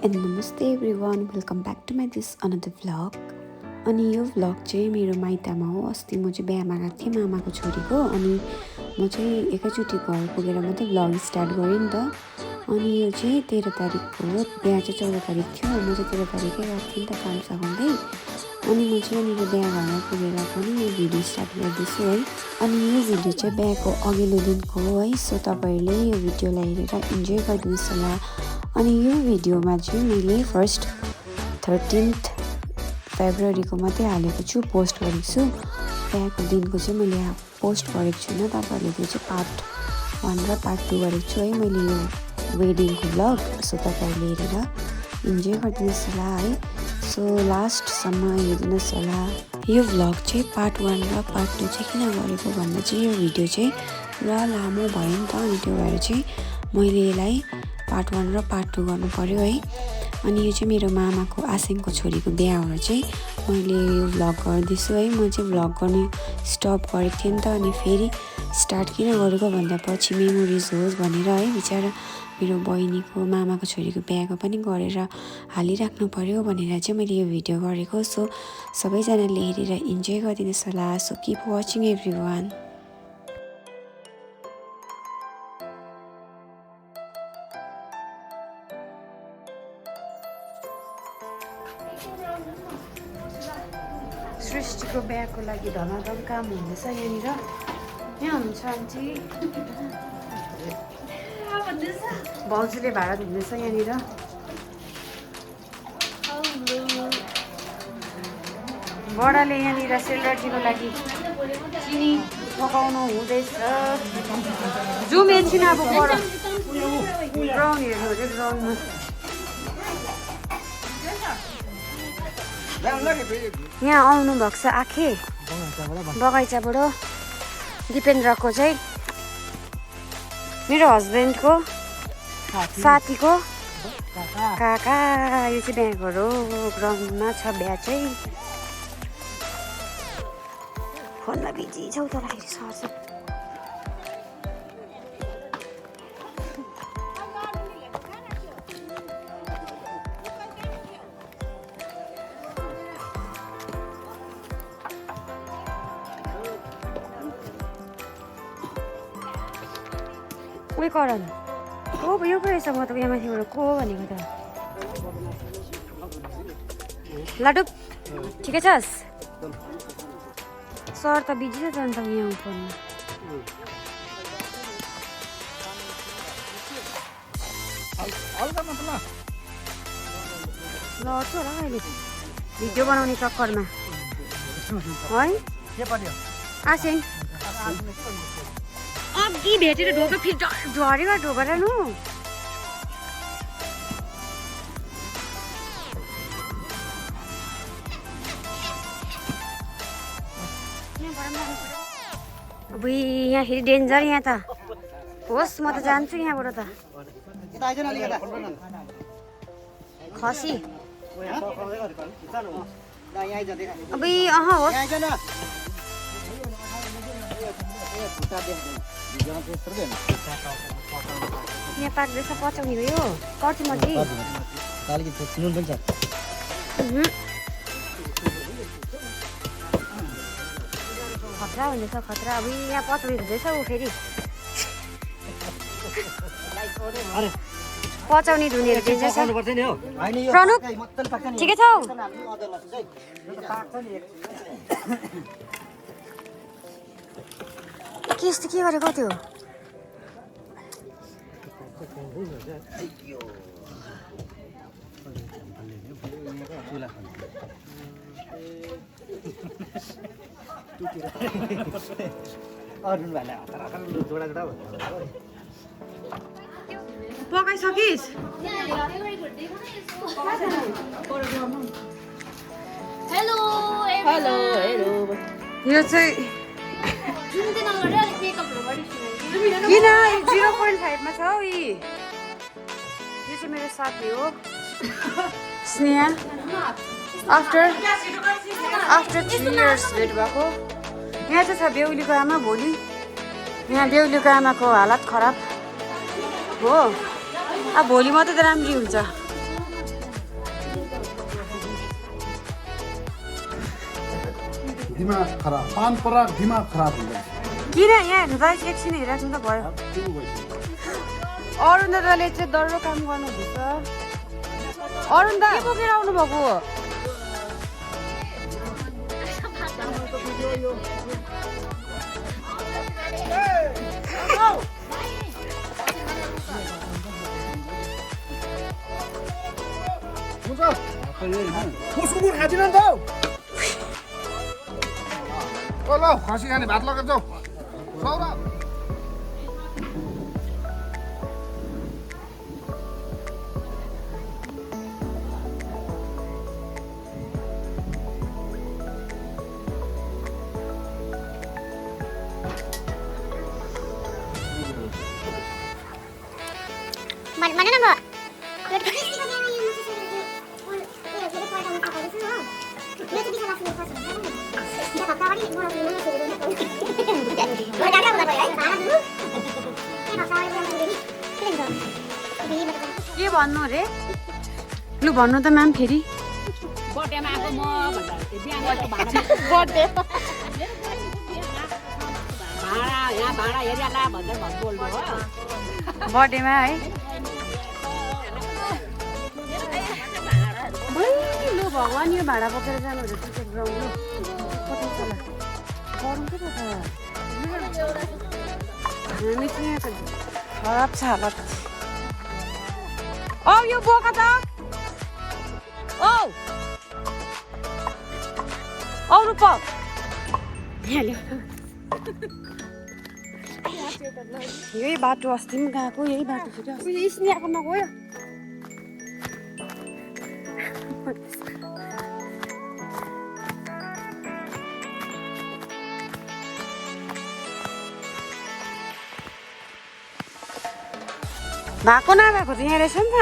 and namaste everyone. Welcome back to my this another vlog. अनि यो vlog चाहिँ मेरो माइतमा हो। अस्ति म चाहिँ बिहामा गएको थिएँ मामाको छोरीको। अनि म चाहिँ एकैचोटि घर पुगेर मात्रै भ्लग स्टार्ट गरेँ नि त। अनि यो चाहिँ 13 तारिकको हो। बिहा चाहिँ 14 तारिक थियो। म चाहिँ 13 तारिकै गएको थिएँ नि त काम सघाउँदै। अनि म चाहिँ यहाँनिर बिहा घरमा पुगेर पनि यो भिडियो स्टार्ट गर्दैछु है। अनि यो भिडियो चाहिँ बिहाको अघिल्लो दिनको हो है। सो तपाईँहरूले यो भिडियोलाई हेरेर इन्जोय गरिदिनुहोस् होला। अनि यो भिडियोमा चाहिँ मैले फर्स्ट 13th फेब्रुअरीको मात्रै हालेको छु, पोस्ट गरेको छु। बिहाको दिनको चाहिँ मैले पोस्ट गरेको छुइनँ। तपाईँहरूले त्यो चाहिँ पार्ट 1 र पार्ट 2 गरेको छु है मैले यो वेडिङको भ्लग। सो तपाईँहरूले हेरेर इन्जोय गरिदिनुहोस् होला है। सो लास्टसम्म हेरिदिनुहोस् होला। यो भ्लग चाहिँ पार्ट 1 र पार्ट 2 चाहिँ किन गरेको भन्दा चाहिँ यो भिडियो चाहिँ पुरा लामो भयो नि त। अनि त्यो भएर चाहिँ मैले यसलाई पार्ट 1 र पार्ट 2 गर्नु पर्यो है। अनि यो चाहिँ मेरो मामाको आसिङको छोरीको बिहा भएर चाहिँ मैले यो भ्लग गर्दैछु है। म चाहिँ भ्लग गर्ने स्टप गरेको थिएँ नि त। अनि फेरि स्टार्ट किन गरेको भन्दा पछि मेमोरिज होस् भनेर है। बिचरा मेरो बहिनीको मामाको छोरीको बिहाको पनि गरेर हालिराख्नु पर्यो भनेर चाहिँ मैले यो भिडियो गरेको। सो सबैजनाले हेरेर इन्जोय गरिदिनुहोस् होला। So keep watching everyone. सृष्टिको बिहाको लागि धमाधम काम हुँदैछ यहाँनिर। यहाँ हुनुहुन्छ आन्टी, भाउजूले भाडा दिँदैछ यहाँनिर। बडाले यहाँनिर सेलरोटीको लागि चिनी पकाउनु हुँदैछ। जुम एकछिन अब बडा ग्राउन्ड हेर्नु हो ग्राउन्डमा। यहाँ आउनु भएको छ आखे बगैँचाबाट। दिपेन्द्रको चाहिँ मेरो हस्बेन्डको साथीको काका। यो चाहिँ बिहाको हो, ग्राउन्डमा छ बिहा चाहिँ। फोनमा बिजी छौ त राखेर सर्छ। उयो गर न को यो पो रहेछ। म त यहाँ माथिबाट को भनेको त। लाडुप ठिकै छस्? सर त बिजी छ जान्छ यहाँ फोनमा। लड्छु होला अहिले भिडियो बनाउने चक्करमा है। आसिङ अघि भेटेर ढोका फेरि झरेर ढोका नु। अब यहाँ फेरि डेन्जर यहाँ त। होस् म त जान्छु यहाँबाट त। खसी अब होस्। यहाँ पाक्दैछ पचाउने भयो कर्छु म चाहिँ। खतरा हुँदैछ खतरा। अब यहाँ पचाउने हुँदैछ ऊ फेरि पचाउने धुनेहरू दिन्छ। प्रणुप ठिकै छौ? के यस्तो के गरेको त्यो? पकाइसकिस्? Hello hello hello. यो चाहिँ किन 0.5 मा छ हौ। यो चाहिँ मेरो साथी हो स्नेहा। आफ्टर 3 years भेट भएको। यहाँ चाहिँ छ बेहुलीको आमा। भोलि यहाँ बेहुलीको आमाको हालत खराब हो। अब भोलि मात्रै त राम्री हुन्छ। दिमाग खराब पान पराग दिमाग खराब हुन्छ किन यहाँ हेर्नु त एकछिन हेरिराख्नु त भयो अरुणदाले चाहिँ दर्रो काम गर्नुहुँदैछ अरुणदा के बोकेर आउनु भएको सुँगुर खाँदिन नि त ल खसी खाने भात लगेर जाऊ सौरा mana na mbak? के भन्नु रे लु भन्नु त म्याम फेरि बर्थडेमा आएको म भन्दा बिहान बर्थडे भाडा यहाँ भाडा हेरिहाल्ला भनेर बोल्नु हो बर्थडेमा है लु भगवान् यो भाडा बोकेर जानुहुँदैछ क्रिकेट ग्राउन्ड लु कति होला गरौँ के त हामी चाहिँ खराब छ हालत औ यो बोका त औ औ रूप यही बाटो अस्ति पनि गएको यही बाटो फेरि स्नेहाकोमा गयो भएको नभएको त यहाँ रहेछ नि त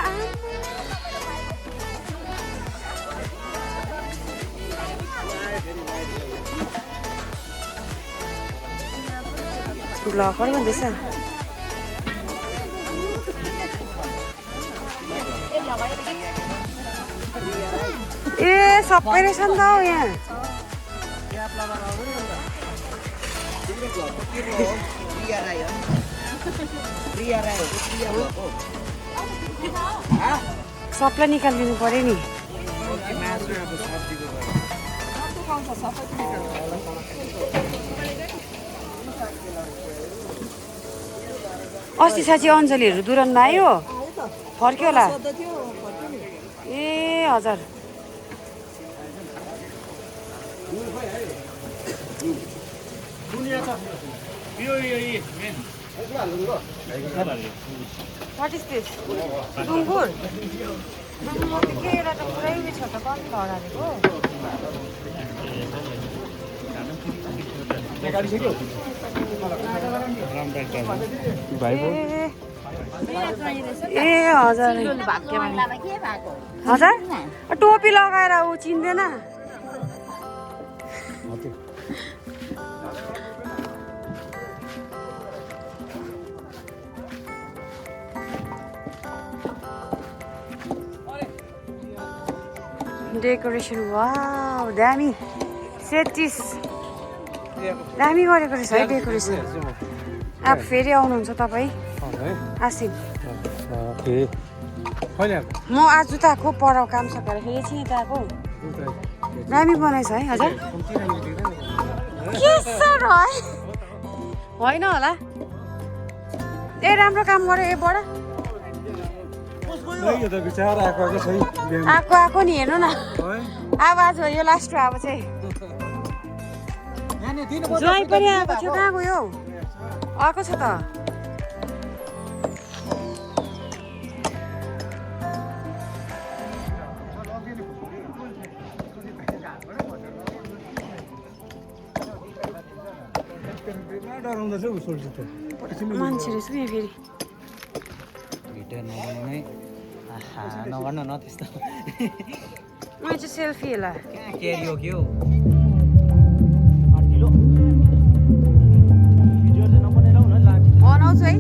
ब्लगर भन्दैछ ए सबै रहेछ नि त हौ यहाँ सबलाई निकालिदिनु पर्यो नि अस्ति साँच्ची अञ्जलीहरू दुरन्द आयो फर्क्यो होला ए हजुर What is this? Sungur? के एउटा त पुरै छ त कति हराएको ए हजुर हजुर टोपी लगाएर ऊ चिन्दैन डेकोरेसन वाउ दामी सेटिस दामी गरेको रहेछ है डेकोरेसन अब फेरि आउनुहुन्छ तपाईँ आसिम म आज त आएको पढाउ काम सकेर फेरि एकछिन यता आएको दामी बनाएछ है हजुर के सर होइन होला ए राम्रो काम गर्यो ए बडा आएको नि हेर्नु न अब आज हो यो लास्ट हो अब चाहिँ ज्वाइँ पनि आएको थियो कहाँ गयो आएको छ त मान्छे रहेछ नि फेरि नगर्नु न त्यस्तो मैले चाहिँ सेल्फी होला केरी हो के हो बनाउँछु है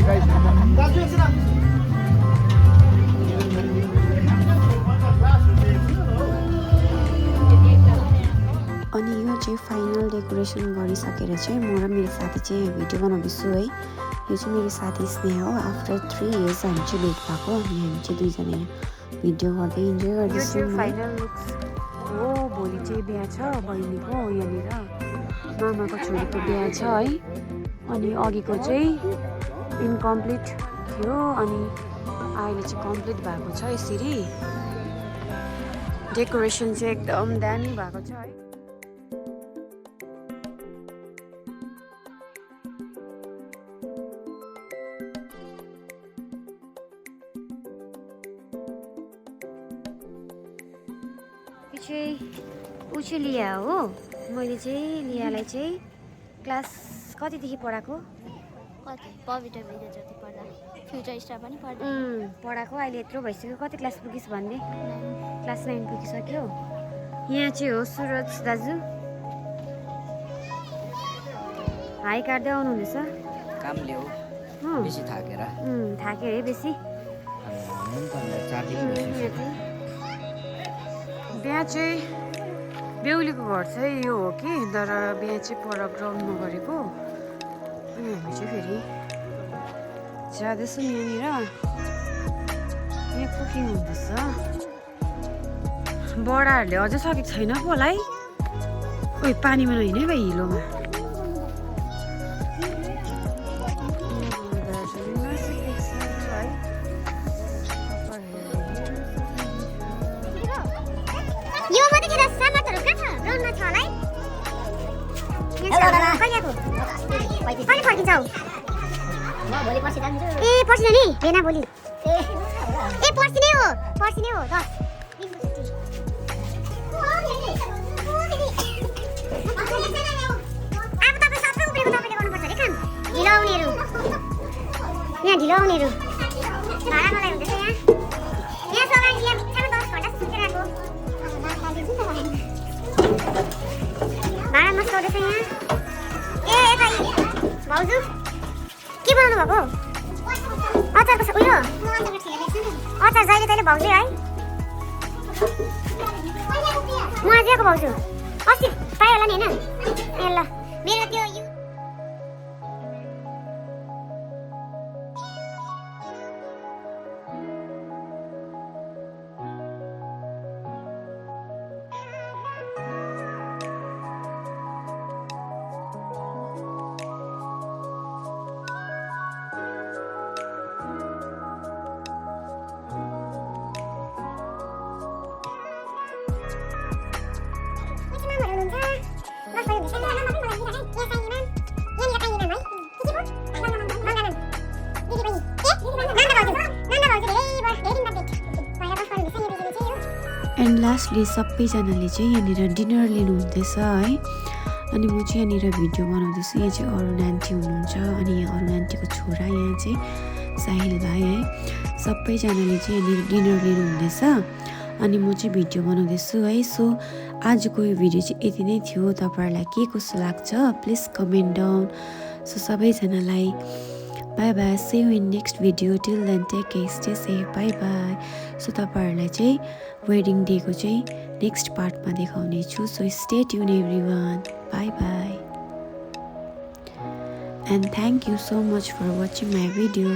अनि यो चाहिँ फाइनल डेकोरेसन गरिसकेर चाहिँ म र मेरो साथी चाहिँ भिडियो बनाउँदैछु है। यो चाहिँ मेरो साथी स्नेहा हो। आफ्टर 3 इयर्स हामी चाहिँ भेट भएको अनि हामी चाहिँ दुईजना भिडियो गर्दै इन्जोय गर्दैछौँ। फाइनल लुक्स हो। भोलि चाहिँ बिहा छ बहिनीको, यहाँनिर मामाको छोरीको बिहा छ है। अनि अघिको चाहिँ इन्कम्प्लिट थियो अनि अहिले चाहिँ कम्प्लिट भएको छ। यसरी डेकोरेसन चाहिँ एकदम दामी भएको छ है। ऊ चाहिँ लिया हो। मैले चाहिँ लियालाई चाहिँ क्लास कतिदेखि पढाएको? कति पवित्र भिडियो जति पढ्दा फ्युचर स्टार पनि पढ्दा पढाएको। अहिले यत्रो भइसक्यो। कति क्लास पुगिस् भन्ने? क्लास 9 पुगिसक्यो। यहाँ चाहिँ हो सुरज दाजु। हाई काट्दै आउनुहुँदैछ। काम ल्याऊ बेसी थाकेर थाक्यो है बेसी। बिहा चाहिँ बेहुलीको घर चाहिँ यो हो कि, तर बिहा चाहिँ पर ग्राउन्डमा गरेको। अनि हामी चाहिँ फेरि जाँदैछौँ यहाँनिर। यहाँ कुकिङ हुँदैछ। बडाहरूले अझै सकेको छैन पो होला है। ओइ पानीमा नहिँड है भाइ, हिलोमा। यो मात्रै छ सामानहरु कहाँ छ? ग्राउन्डमा छ होला है। कहिले फर्किन्छौ? म भोलि पर्सि जान्छु। ए पर्सि जाने? बेना भोलि। ए पर्सि नै हो 10 अब तपाईँ सबै उब्रेको तपाईँले गर्नुपर्छ अरे काम। ढिलो आउनेहरू यहाँ ढिलो आउनेहरू भाडा मलाई हुँदैछ। यहाँ सगाइ यहाँ बित्थामा 10 घन्टा सुतेर आएको। भाडा मस्त हुँदैछ यहाँ। ए यता भाउजू के बनाउनु भएको? अचारको उयो अचार जहिले तैँले भाउजू है। म आज आएको भाउजू। अस्ति पायो होला नि होइन? ए ल मेरो त्यो एन्ड लास्टली सबैजनाले चाहिँ यहाँनिर डिनर लिनुहुँदैछ है। अनि म चाहिँ यहाँनिर भिडियो बनाउँदैछु। यहाँ चाहिँ अरुण आन्टी हुनुहुन्छ अनि अरुण आन्टीको छोरा यहाँ चाहिँ साहिल भाइ है। सबैजनाले चाहिँ यहाँनिर डिनर लिनुहुँदैछ अनि म चाहिँ भिडियो बनाउँदैछु है। सो आजको यो भिडियो चाहिँ यति नै थियो। तपाईँहरूलाई के कस्तो लाग्छ प्लिज कमेन्ट डाउन। सो सबैजनालाई bye bye. See you in next video. Till then take care, stay safe, bye bye. So तपाईँहरूलाई चाहिँ वेडिङ डेको चाहिँ नेक्स्ट पार्टमा देखाउने छु। So stay tune everyone. Bye bye and thank you so much for watching my video.